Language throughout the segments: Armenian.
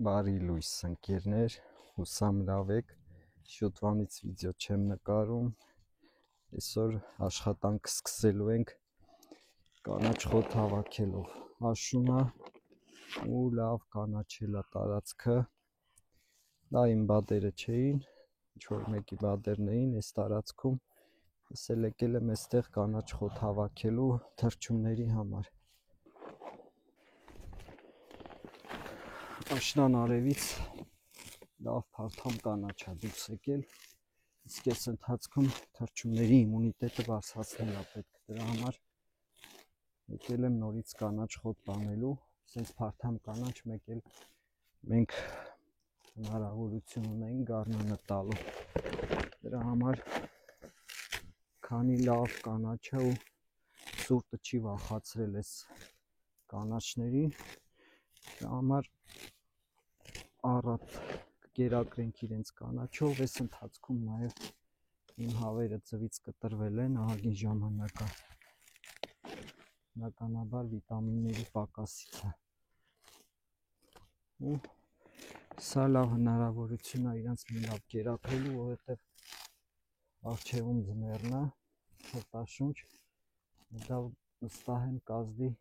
Բարի լույս ընկերներ, հուսամ լավ եք, շուտվանից վիդեո չեմ նկարում, այսօր աշխատանք սկսելու ենք կանաչ խոտ հավաքելով, աշունա ու լավ կանաչել է տարածքը, դա իմ բադերը չէին, ինչ-որ մեկի բադերն էին այս տարածքում, ես էլ եկել եմ այստեղ կանաչ խոտ հավաքելու թռչունների համար։ Աշնան արևից լավ փարթամ կանաչ է դուրս եկել, իսկ այս ընթացքում թռչունների իմունիտետը բարձրացնել է պետք, դրա համար եկել եմ նորից կանաչ խոտ բանելու, սենց փարթամ կանաչ մեկ էլ մենք հնարավորություն ունենք գարնանը տալու, դրա համար քանի լավ կանաչը ու սուրտը չի վախացրել այս կանաչներին, դրա համար առատ կերակրենք իրենց կանաչով, այս ընթացքում նաև իմ հավերը ձվից կտրվել են ահագին ժամանակ է, բնականաբար վիտամինների պակասից է, ու սա լավ հնարավորություն է իրանց մի լավ կերակրելու, որովհետև առջևում ձմեռն է, խոտաշունչ, դա վստահ եմ կազդի,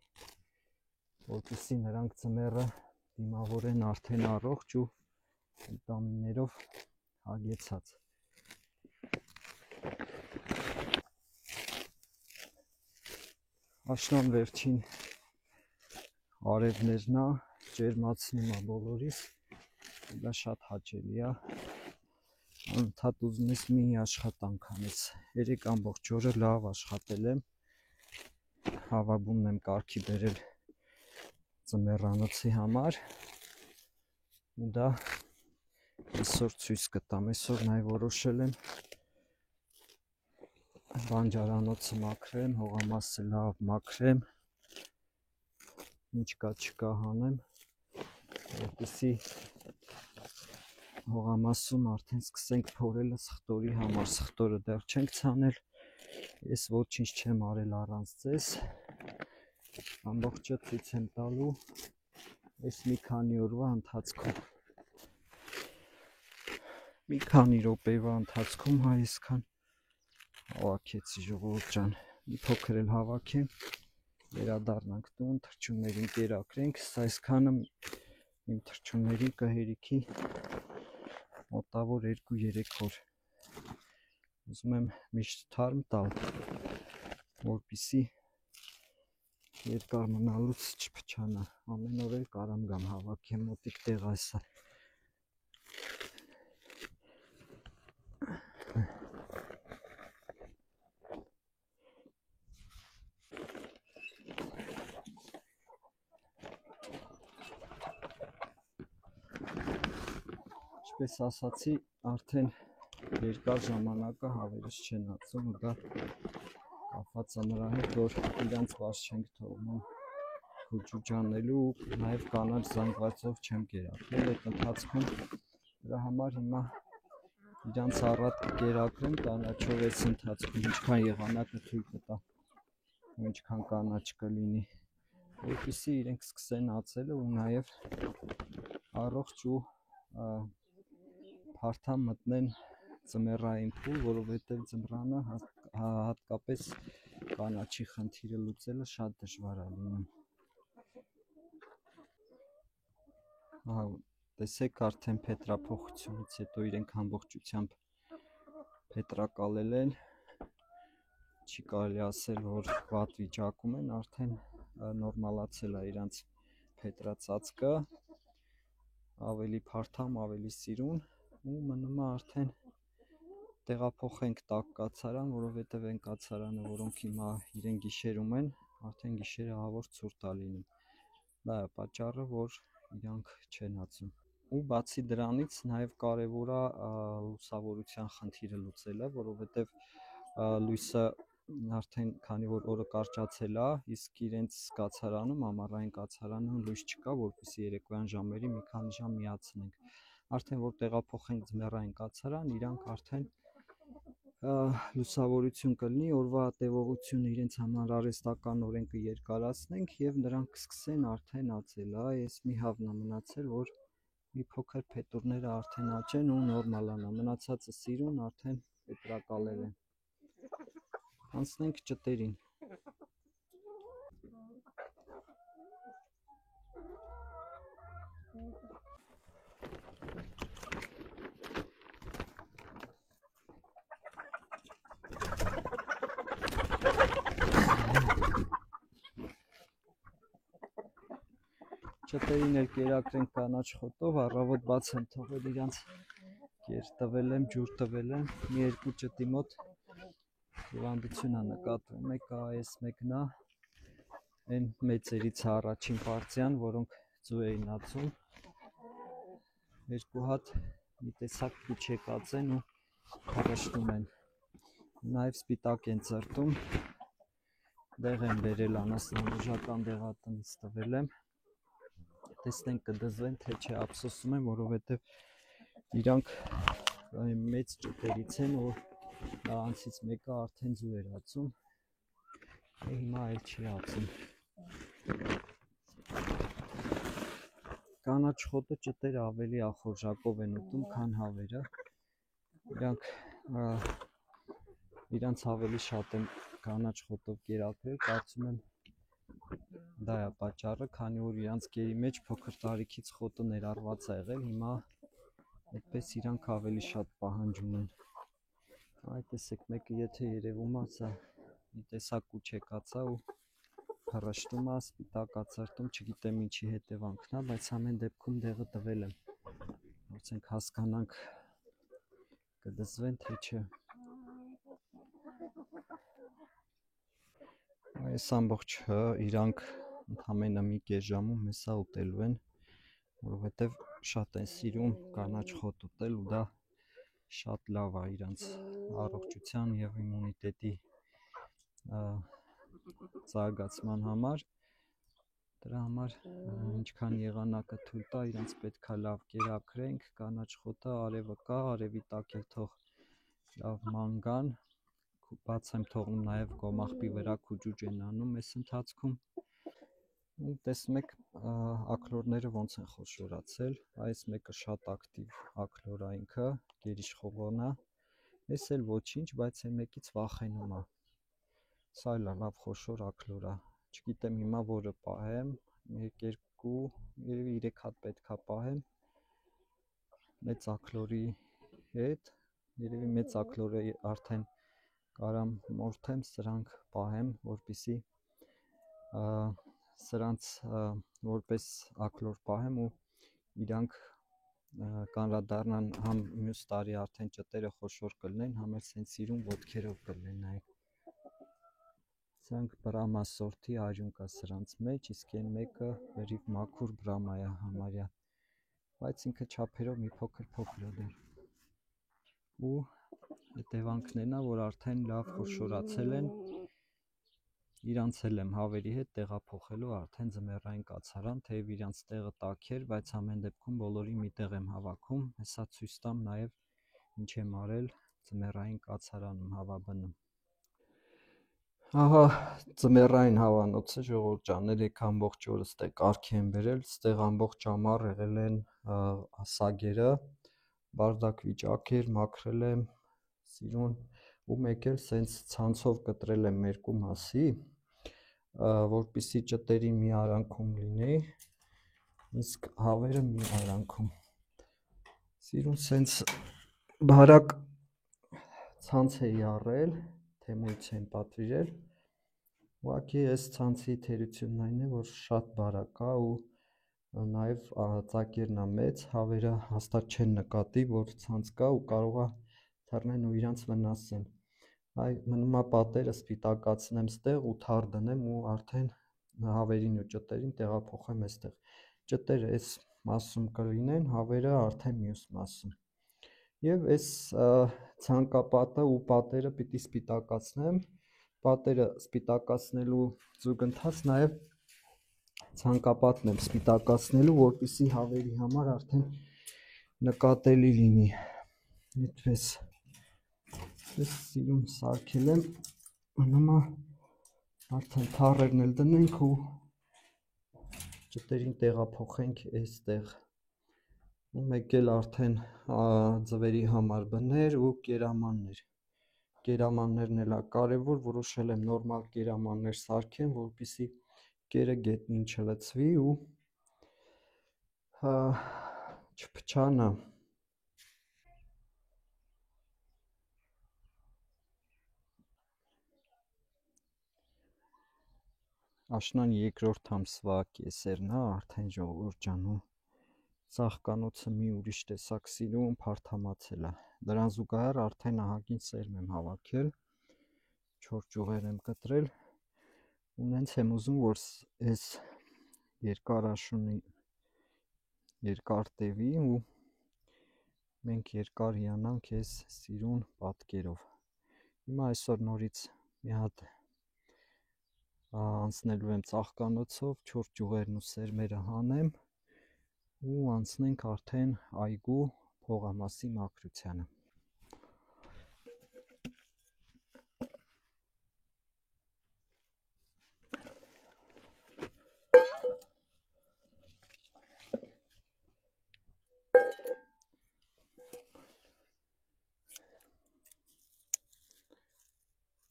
որպեսզի նրանք ձմեռը դիմավորեն արդեն առողջ ու վիտամիններով հագեցած։ Աշնան վերջին արևներն է, ջերմացնում է բոլորիս, դա շատ հաճելի է, անընդհատ ուզում ես մի աշխատանք անես, երեկ ամբողջ օրը լավ աշխատել եմ, հավաբունն եմ կարգի բերել ձմեռանոցի համար, ու դա այսօր ցույց կտամ, այսօր նաև որոշել եմ բանջարանոցը մաքրեմ, հողամասը լավ մաքրեմ, ինչ կա չկա հանեմ, որպեսզի հողամասում արդեն սկսենք փորելը սխտորի համար, սխտորը դեռ չենք ցանել, ես ոչինչ չեմ արել առանց ձեզ, ամբողջը ցույց եմ տալու այս մի քանի օրվա ընթացքում, մի քանի րոպեվա ընթացքում այսքան հավաքեցի ժողովուրդ ջան, մի փոքր էլ հավաքեմ, վերադառնանք տուն, թռչուններին կերակրենք, սա այսքանը իմ թռչուններին կհերիքի մոտավոր 2-3 օր, ուզում եմ միշտ թարմ տալ, որպեսզի երկար մնալուց չփչանա, ամեն օր էլ կարամ գամ հավաքեմ, մոտիկ տեղ է սա։ Ինչպես ասացի, արդեն երկար ժամանակը հավերս չեն ածում, ու դա կապված է նրա հետ, որ իրանց բաց չենք թողնում խուճուճանելու, նաև կանաչ զանգվածով չեմ կերակրել, այդ ընթացքում դրա համար հիմա իրանց առատ կերակրեմ կանաչով այս ընթացքում, ինչքան եղանակը թույլ կտա, ինչքան կանաչ կլինի, որպեսզի իրենք սկսեն ածելը ու նաև առողջ ու փարթամ մտնեն ձմեռային փուլ, որովհետև ձմռանը հատկապես կանաչի խնդիրը լուծելը շատ դժվար է լինում։ Տեսեք, արդեն փետրափոխությունից հետո իրենք ամբողջությամբ փետրակալել են, չի կարելի ասել, որ վատ վիճակում են, արդեն նորմալացել է իրանց փետրածածկը, ավելի փարթամ, ավելի սիրուն, ու մնում է արդեն տեղափոխենք տաք կացարան, որովհետև այն կացարանը, որոնք հիմա իրեն գիշերում են, արդեն գիշերը ահավոր ցուրտ է լինում, դա է պատճառը, որ իրանք չեն ածում, ու բացի դրանից նաև կարևոր է լուսավորության խնդիրը լուծելը, որովհետև լույսը արդեն քանի որ օրը կարճացել է, իսկ իրենց կացարանում, ամառային կացարանում լույս չկա, որպեսզի երեկոյան ժամերի մի քանի ժամ միացնենք, արդեն որ տեղափոխենք ձմեռային կացարան, իրանք արդեն լուսավորություն կլինի, օրվա տևողությունը իրենց համար արհեստականորեն կերկարացնենք և նրանք կսկսեն արդեն ածել, այս մի հավն է մնացել, որ մի փոքր փետուրները արդեն աճեն ու նորմալանա, մնացածը սիրուն արդեն պետրակալել են։ Անցնենք ճտերին։ Ճտերին էլ կերակրենք կանաչ խոտով, առավոտ բաց եմ թողել իրանց, կեր տվել եմ, ջուր տվել եմ, մի երկու ճտի մոտ հիվանդություն է նկատվում, մեկը այս մեկն է, այն մեծերից առաջին պարտիան, որոնք ձու էին ածում, երկու հատ մի տեսակ փուչեկած են ու քարշտում են, նաև սպիտակ են ծրտում, դեղ եմ բերել անասնաբուժական դեղատնից տվել եմ, տեսնենք կդզվեն, թե չէ, ափսոսում եմ, որովհետև իրանք մեծ ճտերից են, որ նրանցից մեկը արդեն ձու էր ածում, հիմա էլ չի ածում։ Կանաչ խոտը ճտերը ավելի ախորժակով են ուտում, քան հավերը, իրանց ավելի շատ եմ կանաչ խոտով կերակրել, կարծում եմ դա է պատճառը, քանի որ իրանց գերի մեջ փոքր տարիքից խոտը ներառված է եղել, հիմա այդպես իրանք ավելի շատ պահանջում են։ Այ տեսեք, մեկը եթե երևում է, սա մի տեսակ ուչեկած է ու փռշտում է, սպիտակ է ծրտում, չգիտեմ ինչի հետևանքն է, բայց ամեն դեպքում դեղը տվել եմ, փորձենք հասկանանք կդզվեն, թե չէ։ Այս ամբողջը իրանք ընդամենը մի կես ժամում հեսա ուտելու են, որովհետև շատ են սիրում կանաչ խոտ ուտել ու դա շատ լավ է իրանց առողջության և իմունիտետի զարգացման համար, դրա համար ինչքան եղանակը թույլ տա, իրանց պետք է լավ կերակրենք, կանաչ խոտը արևը կա, արևի տակ էլ թող լավ ման գան, բաց եմ թողնում նաև կոմաղբի վրա քուջուջ են անում այս ընթացքում, տեսնում եք աքլորները ոնց են խոշորացել, այս մեկը շատ ակտիվ աքլոր է ինքը, գերիշխողոն է, այս էլ ոչինչ, բայց այն մեկից վախենում է, սա էլ լավ խոշոր աքլոր է, չգիտեմ հիմա որը պահեմ, 1-2, երևի 3 հատ պետք է պահեմ, մեծ աքլորի հետ, երևի մեծ աքլորը արդեն կարամ մորթեմ, սրանք պահեմ, որպեսզի սրանց որպես աքլոր պահեմ ու իրանք կանրադառնան, համ մյուս տարի արդեն ճտերը խոշոր կլինեն, համ էլ սենց սիրուն ոտքերով կլինեն նաև։ Սրանք բրամա սորթի արյուն կա սրանց մեջ, իսկ այն մեկը վերիվ մաքուր բրամա է համարյա, բայց ինքը չափերով մի փոքր է դեռ։ Ու հետևանքն է, որ արդեն լավ խոշորացել են, իրանց էլ եմ հավերի հետ տեղափոխելու արդեն ձմեռային կացարան, թեև իրանց տեղը տաք էր, բայց ամեն դեպքում բոլորին մի տեղ եմ հավաքում, հեսա ցույց տամ նաև ինչ եմ արել ձմեռային կացարանում հավաբնում։ Ահա ձմեռային հավանոցը, ժողովուրդ ջան, 3 ամբողջ օր ստե կարգի եմ բերել, ստեղ ամբողջ ամառ եղել են սագերը, բարդակ վիճակ էր, մաքրել եմ, սիրուն ու մեկ էլ սենց ցանցով կտրել եմ երկու մասի, որպեսզի ճտերին մի արանքում լինի, իսկ հավերը մի արանքում, սիրուն սենց բարակ ցանց էի առել, թեմույց եմ պատվիրել, ուղղակի այս ցանցի թերությունն այն է, որ շատ բարակ է ու նաև ծակերն է մեծ, հավերը հաստատ չեն նկատի, որ ցանց կա ու կարող է թռնեն ու իրանց վնասեն, մնում է պատերը սպիտակացնեմ ստեղ ու թար դնեմ ու արդեն հավերին ու ճտերին տեղափոխեմ այստեղ, ճտերը այս մասում կլինեն, հավերը արդեն մյուս մասում, և այս ցանկապատը ու պատերը պիտի սպիտակացնեմ, պատերը սպիտակացնելու զուգընթաց նաև ցանկապատն եմ սպիտակացնելու, որպեսզի հավերի համար արդեն նկատելի լինի, այդպես, սիրուն սարքել եմ, մնում է արդեն թառերն էլ դնենք ու ճտերին տեղափոխենք այստեղ, ու մեկ էլ արդեն ձվերի համար բներ ու կերամաններ։ Կերամաններն էլ է կարևոր, որոշել եմ նորմալ կերամաններ սարքեմ, որպեսզի կերը գետնին չլցվի ու չփչանա։ Աշնան երկրորդ ամսվա կեսերն է արդեն ժողովուրդ ջան, ու ծաղկանոցը մի ուրիշ տեսակ սիրուն փարթամացել է։ Դրան զուգահեռ արդեն ահագին սերմ եմ հավաքել, 4 ճյուղեր եմ կտրել, ու նենց եմ ուզում, որ այս երկար աշունի երկար տևի ու մենք երկար հիանանք այս սիրուն պատկերով։ Հիմա այսօր նորից մի հատ անցնելու եմ ծաղկանոցով, 4 ճյուղերն ու սերմերը հանեմ ու անցնենք արդեն այգու փողամասի մաքրությանը։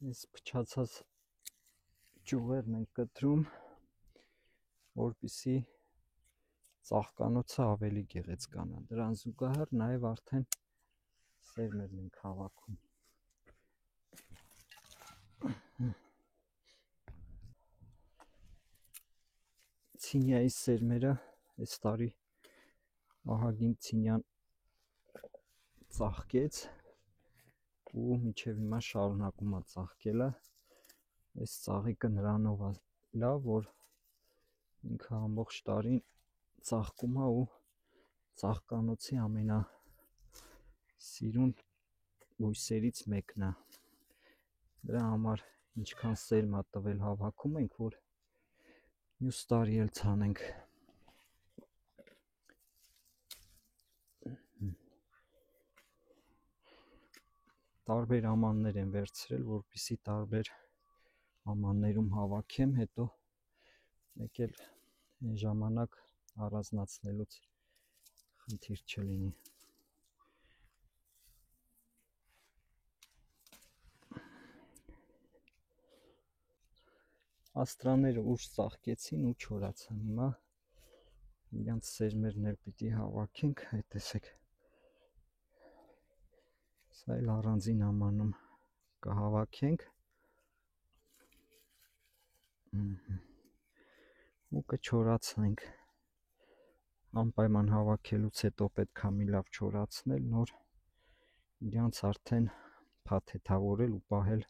Այս փչացած ճյուղերն ենք կտրում, որպեսզի ծաղկանոցը ավելի գեղեցկանա։ Դրան զուգահեռ նաև արդեն սերմերն ենք հավաքում։ Ցինիայի սերմերը այս տարի ահագին ցինյան ծաղկեց ու մինչև հիմա շարունակում է ծաղկելը։ Այս ծաղիկը նրանով է լավ, որ ինքը ամբողջ տարին ծաղկում է ու ծաղկանոցի ամենասիրուն բույսերից մեկն է։ Դրա համար ինչքան սերմ է տվել հավաքում ենք, որ մյուս տարի էլ ցանենք։ Տարբեր ամաններ եմ վերցրել, որպեսզի տարբեր ամաններում հավաքեմ, հետո մեկ էլ ժամանակ առանձնացնելուց խնդիր չլինի։ Աստրաները ուշ ծաղկեցին ու չորացան, հիմա իրանց սերմերն էլ պիտի հավաքենք, այդ տեսեք։ Սա էլ առանձին ամանում կհավաքենք ու կչորացնենք։ Անպայման հավաքելուց հետո պետք է մի լավ չորացնել, նոր իրանց արդեն փաթեթավորել ու պահել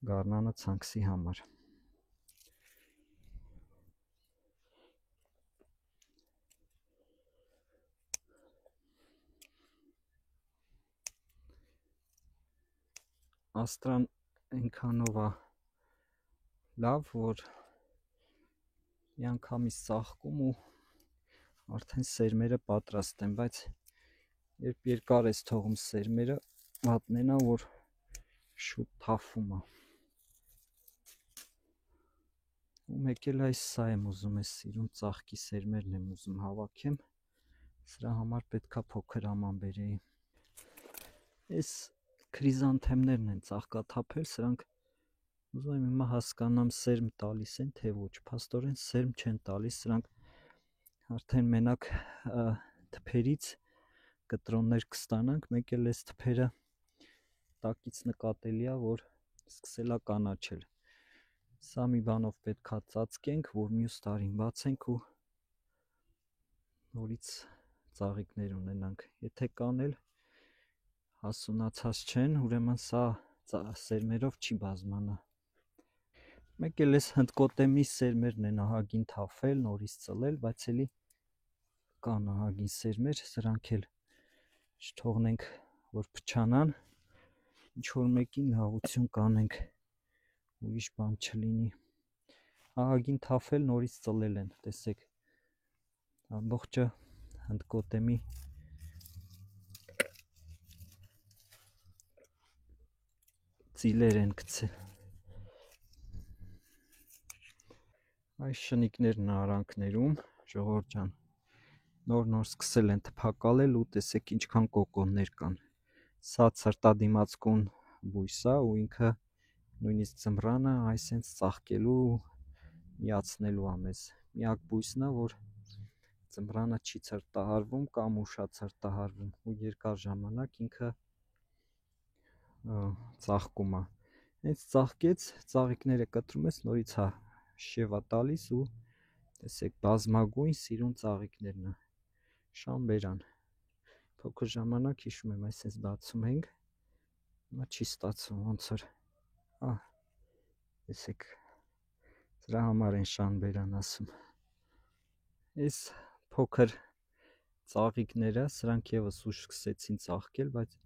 գարնանը ցանքսի համար։ Աստրան այնքանով է լավ, որ միանգամից ծաղկում ու արդեն սերմերը պատրաստ են, բայց երբ երկար ես թողում սերմերը, վատն է, որ շուտ թափվում է։ Ու մեկ էլ այս սա եմ ուզում, այս սիրուն ծաղկի սերմերն եմ ուզում հավաքեմ, սրա համար պետք է փոքր աման բերեի։ Այս քրիզանթեմներն են ծաղկաթափել, սրանք ուզում եմ հիմա հասկանամ սերմ տալիս են, թե ոչ, փաստորեն սերմ չեն տալիս, սրանք արդեն մենակ թփերից կտրոններ կստանանք, մեկ էլ այս թփերը տակից նկատելի է, որ սկսել է կանաչել։ Սա մի բանով պետք է ծածկենք, որ մյուս տարին բացենք ու նորից ծաղիկներ ունենանք։ Եթե կան էլ հասունացած չեն, ուրեմն սա սերմերով չի բազմանա։ Մեկ էլ այս հնդկոտեմի սերմերն են ահագին թափվել, նորից ծլել, բայց էլի կան ահագին սերմեր, սրանք էլ չթողնենք, որ փչանան, ինչ որ մեկին լավություն կանենք, ուրիշ բան չլինի։ Ահագին թափվել, նորից ծլել են, տեսեք, ամբողջը հնդկոտեմի ծիլեր են գցել։ Այս շնիկներն արանքներում, ժողովուրդ ջան, նոր սկսել են թփակալել ու տեսեք ինչքան կոկոններ կան։ Սա ցրտադիմացկուն բույս է ու ինքը նույնիսկ ձմռանը այսենց ծաղկելու միացնելու է մեզ։ Միակ բույսն է, որ ձմռանը չի ցրտահարվում կամ ուշացրտահարվում ու երկար ժամանակ ինքը ծաղկում է։ Հենց ծաղկեց, ծաղիկները կտրում ես, նորից հա շևա տալիս ու տեսեք բազմագույն սիրուն ծաղիկներն է։ Շամբերան։ Փոքր ժամանակ հիշում եմ այսպես բացում ենք, հիմա չի ստացվում ոնց որ տեսեք դրա համար են շամբերան ասում։ Այս փոքր ծաղիկները, սրանք եւս ուշ սկսեցին ծաղկել, բայց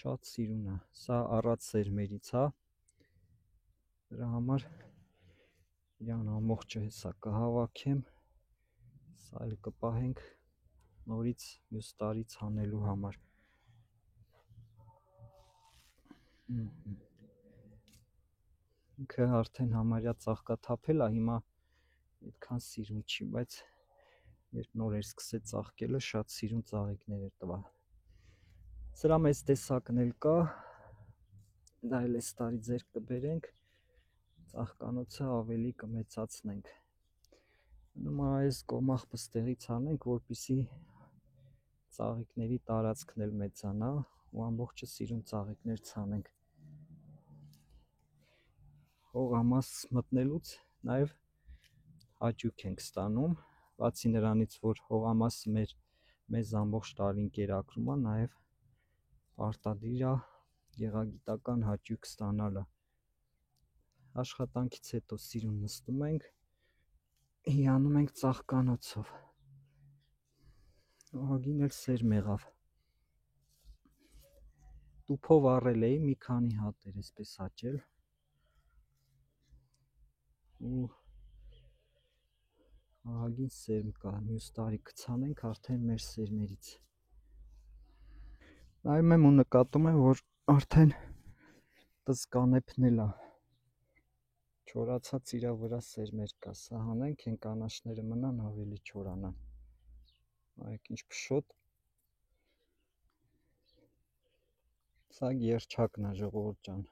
շատ սիրուն է։ Սա առած սերմերից է։ Դրա համար իրան ամբողջը հեսա կհավաքեմ, սա էլ կպահենք նորից մյուս տարի ցանելու համար։ Ինքը արդեն համարյա ծաղկաթափել է, հիմա այդքան սիրուն չի, բայց երբ նոր էր սկսել ծաղկելը, շատ սիրուն ծաղիկներ էր տվել։ Սրա մեծ տեսակն էլ կա, դա էլ այս տարի ձեռք կբերենք, ծաղկանոցը ավելի կմեծացնենք։ Մնում է այս կոմախբը ստեղից անենք, որպեսզի ծաղիկների տարածքն էլ մեծանա ու ամբողջը սիրուն ծաղիկներ ցանենք։ Հողամաս մտնելուց նաև հաճույք ենք ստանում, բացի նրանից, որ հողամասը մեզ ամբողջ տարին կերակրում է, նաև պարտադիր է գեղագիտական հաճույք ստանալը։ Աշխատանքից հետո սիրուն նստում ենք, հիանում ենք ծաղկանոցով։ Ահագին էլ սերմ եղավ։ Տուփով առել էի մի քանի հատ էր այսպես հաճել։ Ու ահագին սերմ կա, մյուս տարի կցանենք արդեն մեր սերմերից։ Նայում եմ ու նկատում եմ, որ արդեն տզկանեփն էլ է, չորացած իրա վրա սերմեր կա, սա հանենք, են կանաչները մնան, ավելի չորանան։ Նայեք ինչ փշոտ։ Սա երջակն է, ժողովուրդ ջան։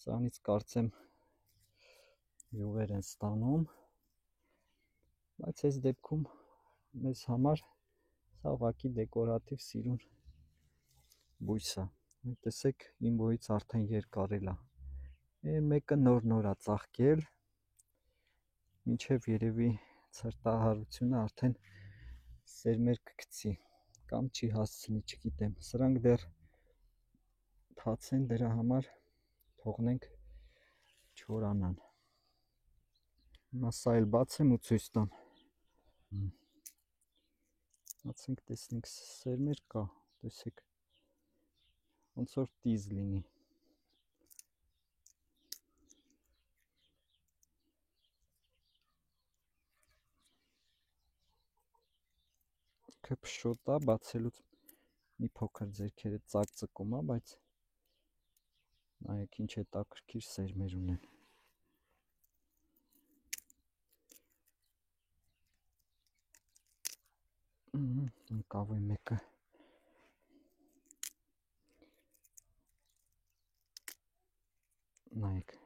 Սրանից կարծեմ յուղեր են ստանում, բայց այս դեպքում մեզ համար սա ուղղակի դեկորատիվ սիրուն բույս է։ Տեսեք, իմ բոյից արդեն երկարել է։ Մեկը նոր է ծաղկել, մինչև երևի ցրտահարությունը արդեն սերմեր կգցի, կամ չի հասցնի, չգիտեմ։ Սրանք դեռ թաց են, դրա համար թողնենք չորանան։ Հիմա սա էլ բացեմ ու ցույց տամ։ Բացենք, տեսնենք, սերմեր կա, տեսեք, ոնց որ տիզ լինի։ Փշոտ է, բացելուց մի փոքր ձեռքերը ծակծկում է, բայց նայեք ինչ հետաքրքիր սերմեր ունեն։ Ընկավ է մեկը։ Նայեք։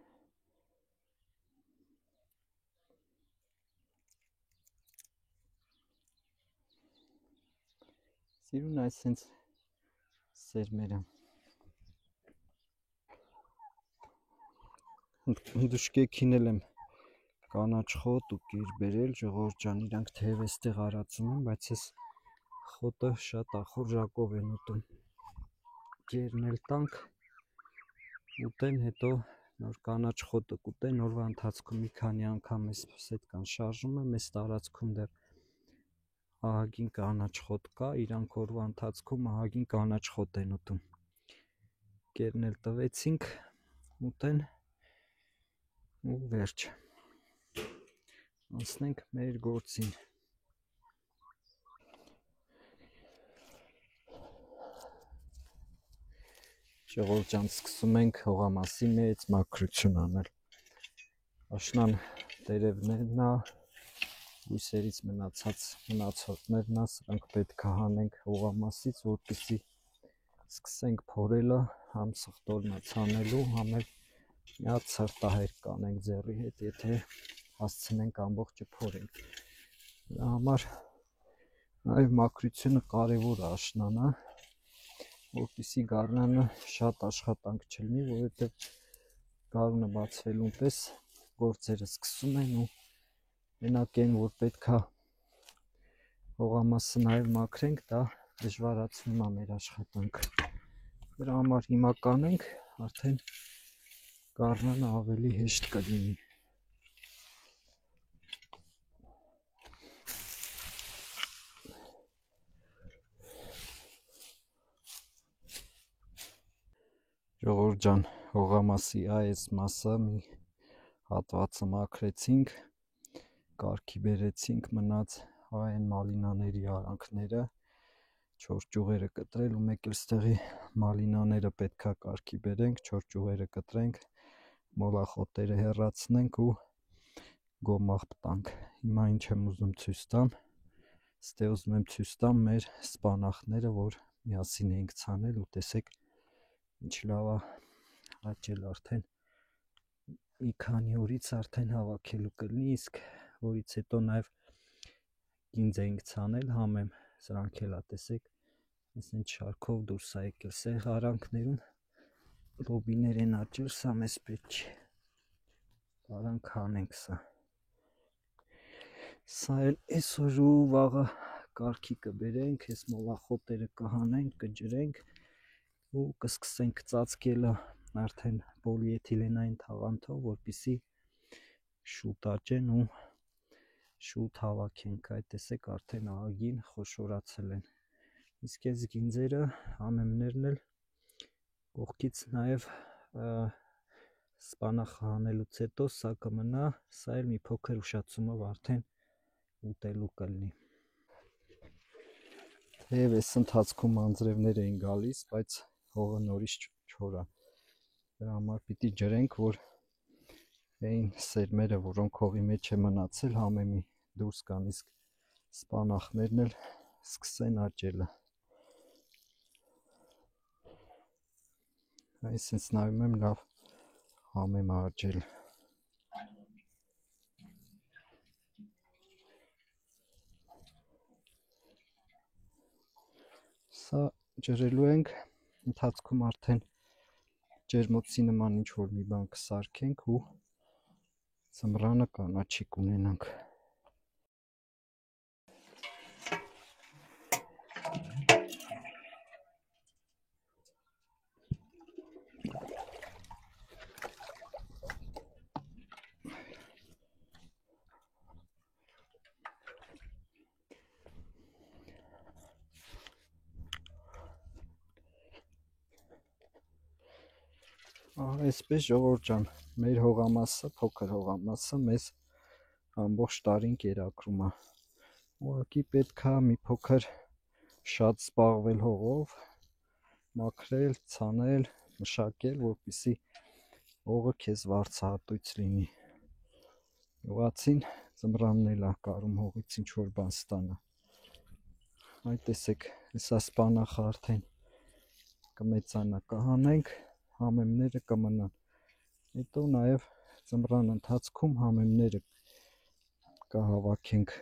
Սիրուն այսենց սերմերը։ Դուշկեքին էլ եմ կանաչ խոտ ու կիր բերել, ժողովուրդ ջան, իրանք թեև էստեղ արածում են, բայց այս խոտը շատ ախորժակով են ուտում։ Կերն էլ տանք, ուտեն, հետո նոր կանաչ խոտը կուտեն, օրվա ընթացքում մի քանի անգամ էսպես այդ կան շարժում եմ, այս տարածքում դեռ ահագին կանաչ խոտ կա, իրանք օրվա ընթացքում ահագին կանաչ խոտ են ուտում։ Կերն էլ տվեցինք, ուտեն ու վերջ։ Անցնենք մեր գործին։ Ժողովուրդ ջան, սկսում ենք հողամասի մեծ մաքրություն անել։ Աշնան տերևներն է, բույսերից մնացորդներն է, սրանք պետք է հանենք հողամասից, որպեսզի սկսենք փորելը, համ սխտորմա ցանելու, համ էլ մի հատ սրտահեր կանենք ձեռի հետ, եթե հասցնենք ամբողջը փորենք։ Դրա համար այլ մաքրությունը կարևոր է աշնանը, որպեսզի գարնանը շատ աշխատանք չլինի, որովհետև գարունը բացվելուն պես գործերը սկսում են ու մենակ այն, որ պետք է հողամասը նաև մաքրենք, դա դժվարացնում է մեր աշխատանքը։ Դրա համար հիմա կանենք, արդեն գարնանը ավելի հեշտ կլինի։ Ժողովուրդ ջան, հողամասի այս մասը մի հատվածը մաքրեցինք, կարգի բերեցինք, մնաց այն մալինաների արանքները, 4 ճյուղերը կտրել ու մեկ էլ ստեղի մալինաները պետքա կարգի բերենք, 4 ճյուղերը կտրենք, մոլախոտերը հեռացնենք ու գոմաղ տանք։ Հիմա ինչ եմ ուզում ցույց տամ, ստե ուզում եմ ցույց տամ մեր սպանախները, որ միասին էինք ցանել ու տեսեք ինչ լավ է աճել, արդեն մի քանի օրից արդեն հավաքելու կլինի, իսկ որից հետո նաև գինձ էինք ցանել, համեմ սրանք էլ տեսեք, այսինքն շարքով դուրս է եկել սեղ արանքներում, լոբիներ են աճել, սա մեզ պետք չի, արանք հանենք սա։ Սա էլ այսօր ու վաղը կարգի կբերենք, այս մոլախոտերը կհանենք, կջրենք ու կսկսենք ծածկելը արդեն պոլիէթիլենային թաղանթով, որպեսզի շուտ աճեն ու շուտ հավաքենք, այդ տեսեք արդեն ահագին խոշորացել են, իսկ այս գինձերը, համեմներն էլ կողքից նաև սպանախը հանելուց հետո սա կմնա, սա էլ մի փոքր ուշացումով արդեն ուտելու կլինի։ Թեև այս ընթացքում անձրևներ էին գալիս, բայց հողը նորից չոր է, դրա համար պիտի ջրենք, որ այն սերմերը, որոնք հողի մեջ է մնացել, համեմի դուրս գան, իսկ սպանախներն էլ սկսեն աճելը։ Այսինքն նայում եմ լավ համեմ աճել։ Սա ջրելու ենք, ընթացքում արդեն ջերմոցի նման ինչ որ մի բան կսարքենք ու ձմռանը կանաչի կունենանք։ Այսպես ժողովուրդ ջան, մեր հողամասը, փոքր հողամասը մեզ ամբողջ տարին կերակրում է։ Ուղղակի պետք է մի փոքր շատ զբաղվել հողով, մաքրել, ցանել, մշակել, որպեսզի հողը քեզ վարձահատույց լինի։ Ուղղացին ձմռանն էլ է կարում հողից ինչ որ բան ստանա։ Այդ տեսեք, հեսա սպանախը արդեն կմեծանա, կհանենք, համեմները կմնան, հետո նաև ձմռան ընթացքում համեմները կհավաքենք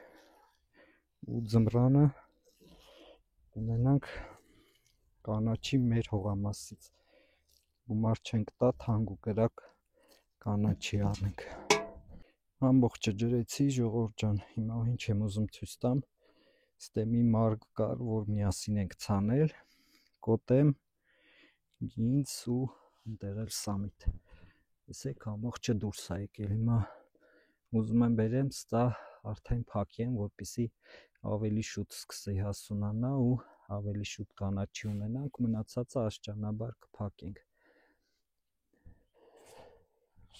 ու ձմռանը ունենանք կանաչի մեր հողամասից, գումար չենք տա, թանկ ու կրակ կանաչի առնենք։ Ամբողջը ջրեցի ժողովուրդ ջան, հիմա ինչ եմ ուզում ցույց տամ, ստե մի մարկ կար, որ միասին ենք ցանել, կոտեմ, գինձ ու ընդեղ էլ սամիտ, տեսեք ամբողջը դուրս է եկել, հիմա ուզում եմ բերեմ սա արդեն փակեմ, որպեսզի ավելի շուտ սկսի հասունանա ու ավելի շուտ կանաչի ունենանք, մնացածը աստիճանաբար կփակենք։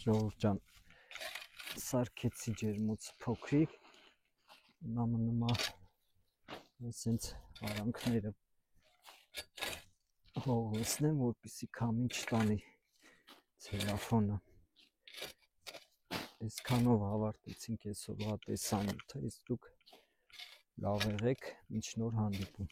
Ժողովուրդ ջան, սարքեցի ջերմոցը փոքրիկ, հիմա մնում է այսինքն արանքները հող լցնեմ, որպեսզի քամին չտանի ցելոֆոնը։ Այսքանով ավարտեցինք այսօրվա տեսանյութը, իսկ դուք լավ եղեք, մինչ նոր հանդիպում։